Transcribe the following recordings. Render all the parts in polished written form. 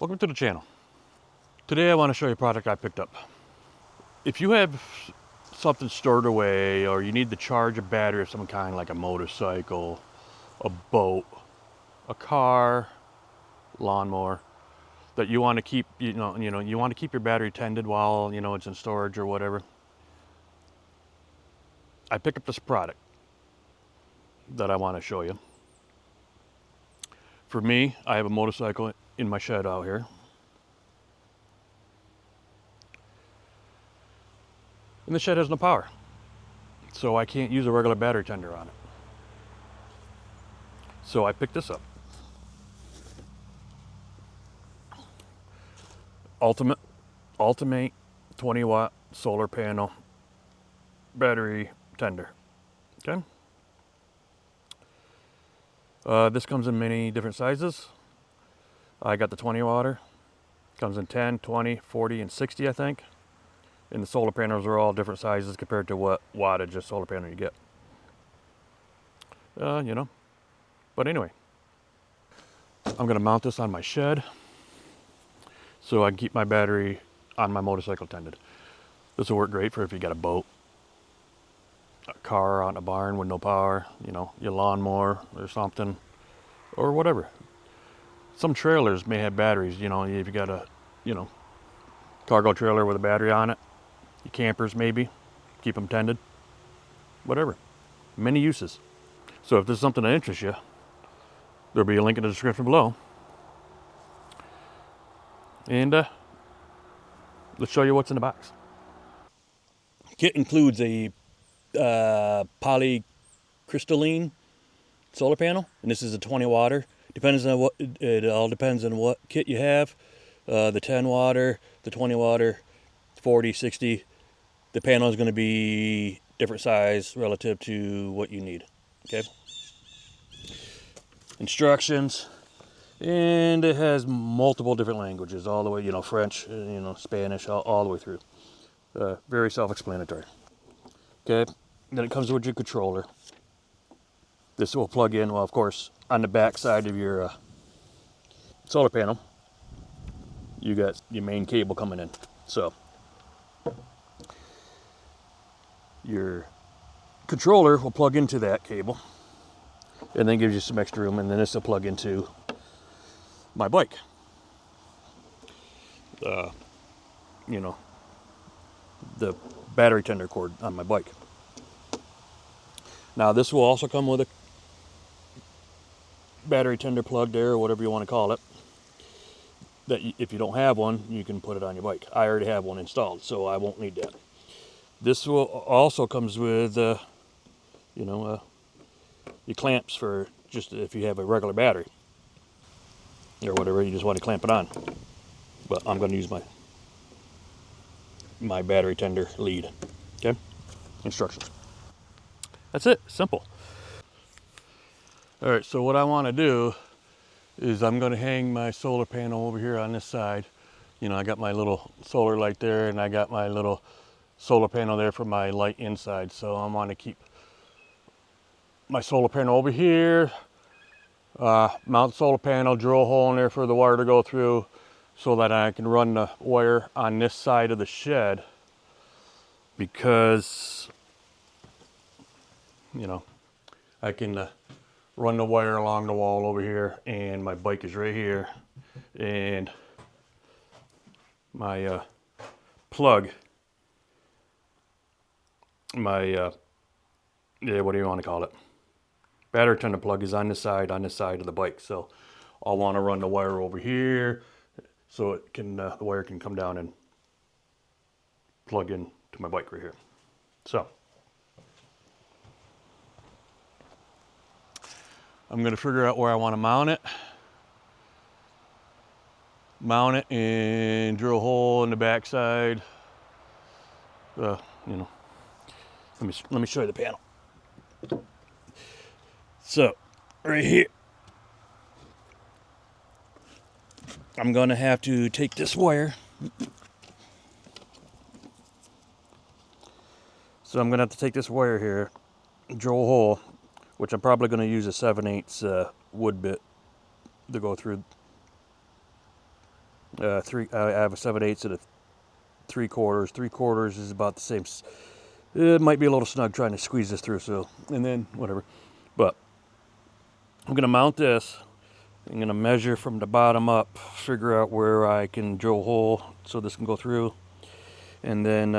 Welcome to the channel. Today I want to show you a product I picked up. If you have something stored away or you need to charge a battery of some kind, like a motorcycle, a boat, a car, lawnmower, that you want to keep, you want to keep your battery tended while, it's in storage or whatever, I picked up this product that I want to show you. For me, I have a motorcycle in my shed out here. And the shed has no power, so I can't use a regular battery tender on it. So I picked this up. Optimate 20-watt solar panel battery tender. Okay. This comes in many different sizes. I got the 20-watter. Comes in 10, 20, 40, and 60, I think. And the solar panels are all different sizes compared to what wattage of solar panel you get. But anyway, I'm going to mount this on my shed so I can keep my battery on my motorcycle tended. This will work great for if you got a boat, a car out in a barn with no power, your lawnmower or something, or whatever. Some trailers may have batteries, if you got a, cargo trailer with a battery on it. Your campers maybe, keep them tended, whatever. Many uses. So if this is something that interests you, there'll be a link in the description below. And let's show you what's in the box. Kit includes a polycrystalline solar panel, and this is a 20-watter. It all depends on what kit you have. The 10-watter, the 20-watter, 40, 60. The panel is going to be different size relative to what you need. Okay. Instructions, and it has multiple different languages, all the way, French, Spanish, all the way through. Very self-explanatory. Okay. Then it comes with your controller. This will plug in, well, of course, on the back side of your solar panel. You got your main cable coming in. So your controller will plug into that cable and then gives you some extra room, and then this will plug into my bike. The battery tender cord on my bike. Now this will also come with a battery tender plug there, or whatever you want to call it, that if you don't have one, you can put it on your bike. I already have one installed, so I won't need that. This will also comes with your clamps for just if you have a regular battery or whatever, you just want to clamp it on. But I'm going to use my battery tender lead. Okay. Instructions. That's it. Simple. All right, so what I want to do is I'm going to hang my solar panel over here on this side. I got my little solar light there, and I got my little solar panel there for my light inside. So I want to keep my solar panel over here, mount the solar panel, drill a hole in there for the wire to go through so that I can run the wire on this side of the shed, because I can run the wire along the wall over here, and my bike is right here, and my plug, my what do you want to call it, battery tender plug is on this side of the bike. So I'll want to run the wire over here so it can the wire can come down and plug in to my bike right here. So I'm going to figure out where I want to mount it and drill a hole in the backside. Let me show you the panel. So right here, I'm going to have to take this wire. So I'm going to have to take this wire here, drill a hole, which I'm probably going to use a 7/8 wood bit to go through I have a 7/8 and a 3/4. 3/4 is about the same. It might be a little snug trying to squeeze this through. So, and then whatever. But I'm gonna mount this. I'm gonna measure from the bottom up, figure out where I can drill a hole so this can go through, and then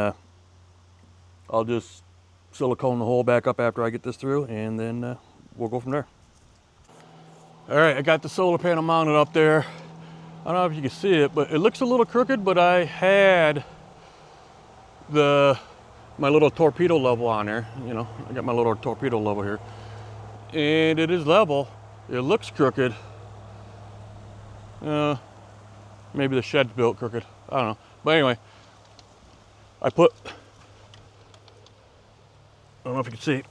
I'll just silicone the hole back up after I get this through, and then we'll go from there. All right, I got the solar panel mounted up there. I don't know if you can see it, but it looks a little crooked, but I had my little torpedo level on there. You know, I got my little torpedo level here, and it is level. It looks crooked. Maybe the shed's built crooked. I don't know. But anyway, I don't know if you can see.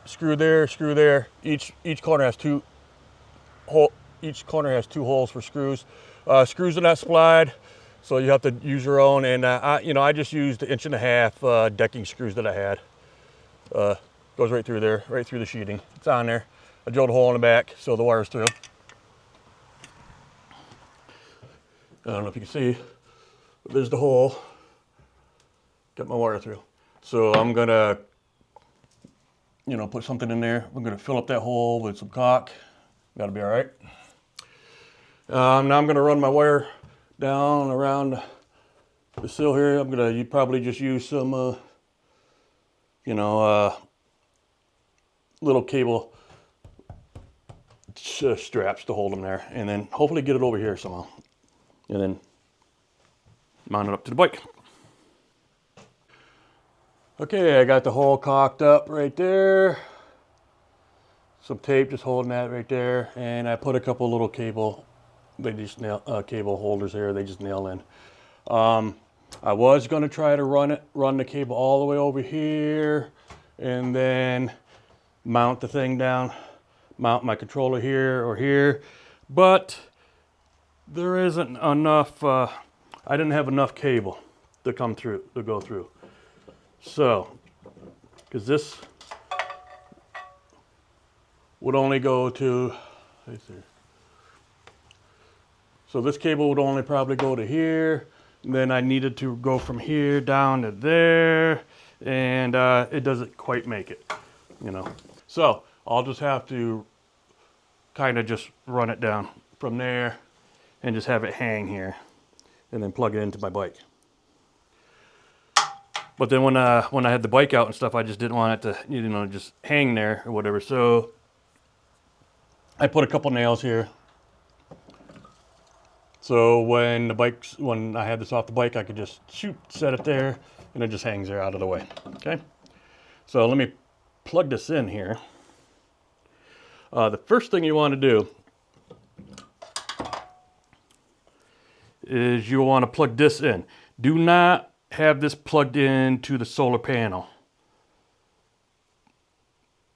Screw there, screw there. Each corner has two holes for screws. Screws are not supplied, so you have to use your own. And I just used the 1.5 inch decking screws that I had. Goes right through there, right through the sheeting. It's on there. I drilled a hole in the back so the wire's through. I don't know if you can see, but there's the hole. Got my wire through. So I'm gonna, put something in there. I'm gonna fill up that hole with some caulk. That'll be all right. Now I'm gonna run my wire down around the sill here. I'm gonna probably just use some, little cable straps to hold them there, and then hopefully get it over here somehow, and then mount it up to the bike. Okay, I got the hole caulked up right there. Some tape just holding that right there, and I put a couple little cable holders here. They just nail in. I was going to try to run the cable all the way over here, and then mount the thing down, mount my controller here or here, but there isn't enough. I didn't have enough cable to go through. So, because this would only go to, let's see. So this cable would only probably go to here. And then I needed to go from here down to there, and it doesn't quite make it, So I'll just have to kind of just run it down from there and just have it hang here, and then plug it into my bike. But then when I had the bike out and stuff, I just didn't want it to, just hang there or whatever. So I put a couple nails here. So when I had this off the bike, I could just set it there, and it just hangs there out of the way. Okay. So let me plug this in here. The first thing you want to do is you want to plug this in. Do not have this plugged into the solar panel,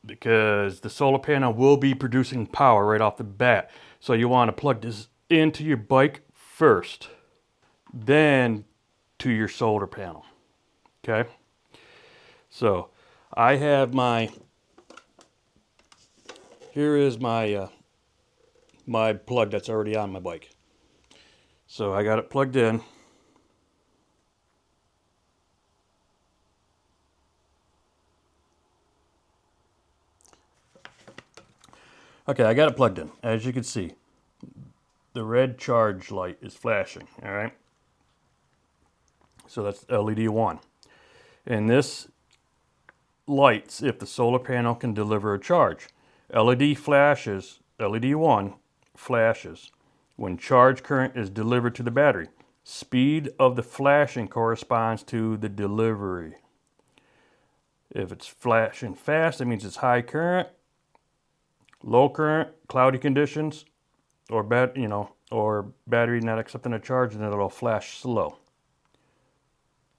because the solar panel will be producing power right off the bat. So you want to plug this into your bike first, then to your solar panel. Okay? So I have here is my my plug that's already on my bike. So I got it plugged in. Okay, I got it plugged in. As you can see, the red charge light is flashing, all right? So that's LED 1. And this lights if the solar panel can deliver a charge. LED 1 flashes when charge current is delivered to the battery. Speed of the flashing corresponds to the delivery. If it's flashing fast, it means it's high current. Low current, cloudy conditions, or battery not accepting a charge, and it'll flash slow.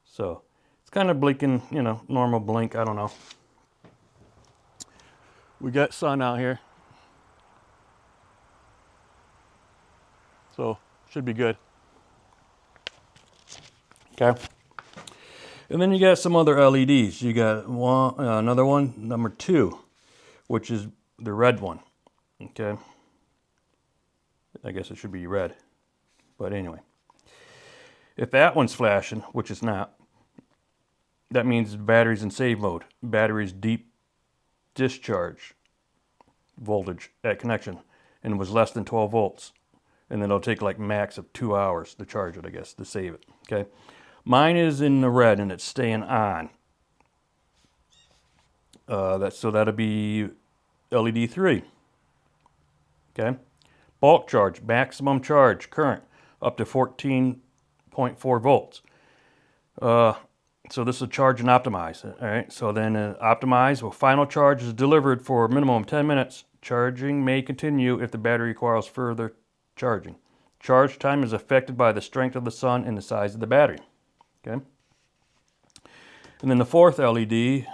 So it's kind of blinking, normal blink. I don't know. We got sun out here, so should be good. Okay. And then you got some other LEDs. You got another one, number 2, which is the red one. Okay. I guess it should be red. But anyway, if that one's flashing, which it's not, that means the battery's in save mode. Battery's deep discharge voltage at connection, and it was less than 12 volts. And then it'll take like max of 2 hours to charge it, I guess, to save it. Okay. Mine is in the red and it's staying on. So that'll be LED 3. Okay. Bulk charge, maximum charge, current, up to 14.4 volts. So this is charge and optimize. All right. So then optimize, well, final charge is delivered for a minimum of 10 minutes. Charging may continue if the battery requires further charging. Charge time is affected by the strength of the sun and the size of the battery. Okay. And then the fourth LED, I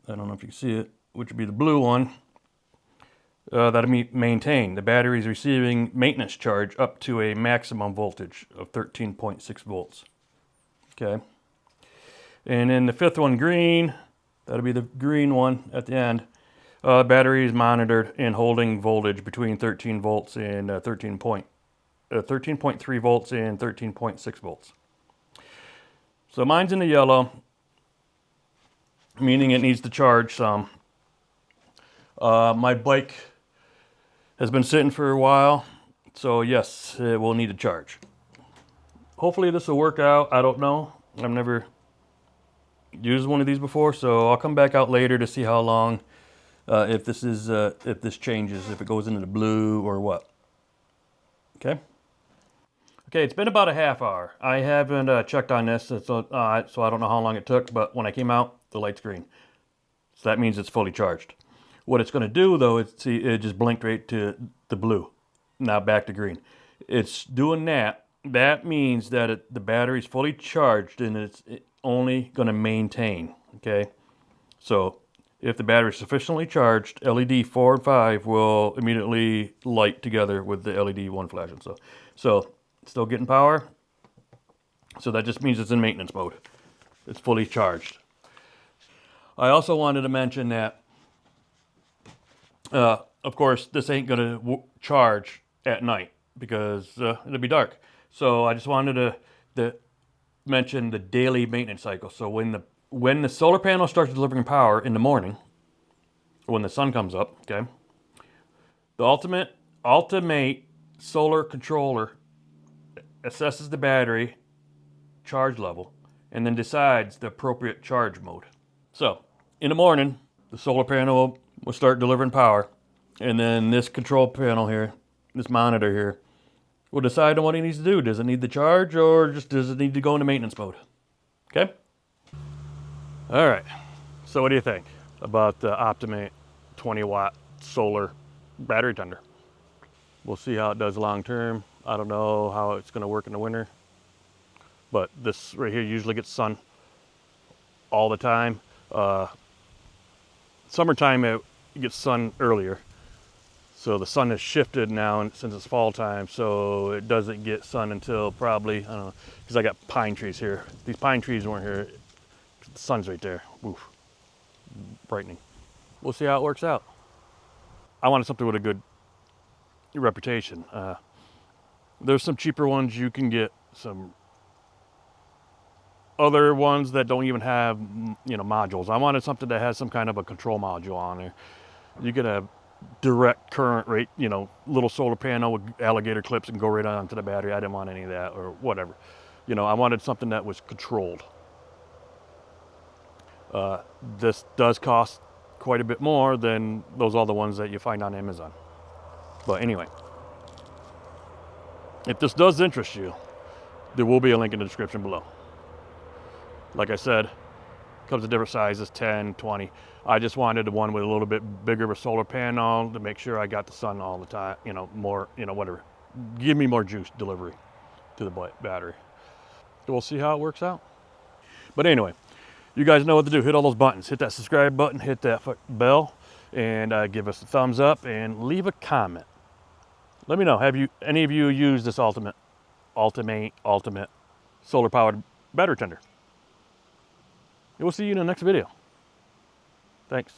don't know if you can see it, which would be the blue one. That'll be maintained. The battery is receiving maintenance charge up to a maximum voltage of 13.6 volts. Okay. And then the fifth one, green, that'll be the green one at the end. Battery is monitored and holding voltage between 13 volts and 13.3 volts and 13.6 volts. So mine's in the yellow, meaning it needs to charge some. My bike has been sitting for a while, so yes, it will need to charge. Hopefully this will work out. I don't know. I've never used one of these before, so I'll come back out later to see how long, if this changes, if it goes into the blue or what. Okay. Okay, it's been about a half hour. I haven't checked on this, so I don't know how long it took, but when I came out, the light's green. So that means it's fully charged. What it's going to do, though, is see, it just blinked right to the blue. Now back to green. It's doing that. That means that the battery's fully charged and it's only going to maintain. Okay? So if the battery is sufficiently charged, LED 4 and 5 will immediately light together with the LED 1 flashing. So still getting power. So that just means it's in maintenance mode. It's fully charged. I also wanted to mention that, of course, this ain't going to charge at night because it'll be dark. So I just wanted to mention the daily maintenance cycle. So when the solar panel starts delivering power in the morning, when the sun comes up, okay, the Optimate solar controller assesses the battery charge level and then decides the appropriate charge mode. So in the morning, the solar panel will start delivering power, and then this control panel here, this monitor here, will decide on what it needs to do. Does it need the charge, or just does it need to go into maintenance mode? Okay? All right. So what do you think about the Optimate 20-watt solar battery tender? We'll see how it does long term. I don't know how it's going to work in the winter, but this right here usually gets sun all the time. Summertime it gets sun earlier, so the sun has shifted now since it's fall time, so it doesn't get sun until probably, I don't know, because I got pine trees here. If these pine trees weren't here, the sun's right there. Oof, brightening. We'll see how it works out. I wanted something with a good reputation. There's some cheaper ones you can get, some other ones that don't even have, modules. I wanted something that has some kind of a control module on there. You get a direct current rate, little solar panel with alligator clips and go right onto the battery. I didn't want any of that or whatever. I wanted something that was controlled. This does cost quite a bit more than those other ones that you find on Amazon. But anyway, if this does interest you, there will be a link in the description below. Like I said, comes in different sizes, 10, 20. I just wanted one with a little bit bigger of a solar panel to make sure I got the sun all the time, more, whatever. Give me more juice delivery to the battery. So we'll see how it works out. But anyway, you guys know what to do. Hit all those buttons. Hit that subscribe button, hit that bell, and give us a thumbs up and leave a comment. Let me know, have any of you used this Ultimate solar powered battery tender? We'll see you in the next video. Thanks.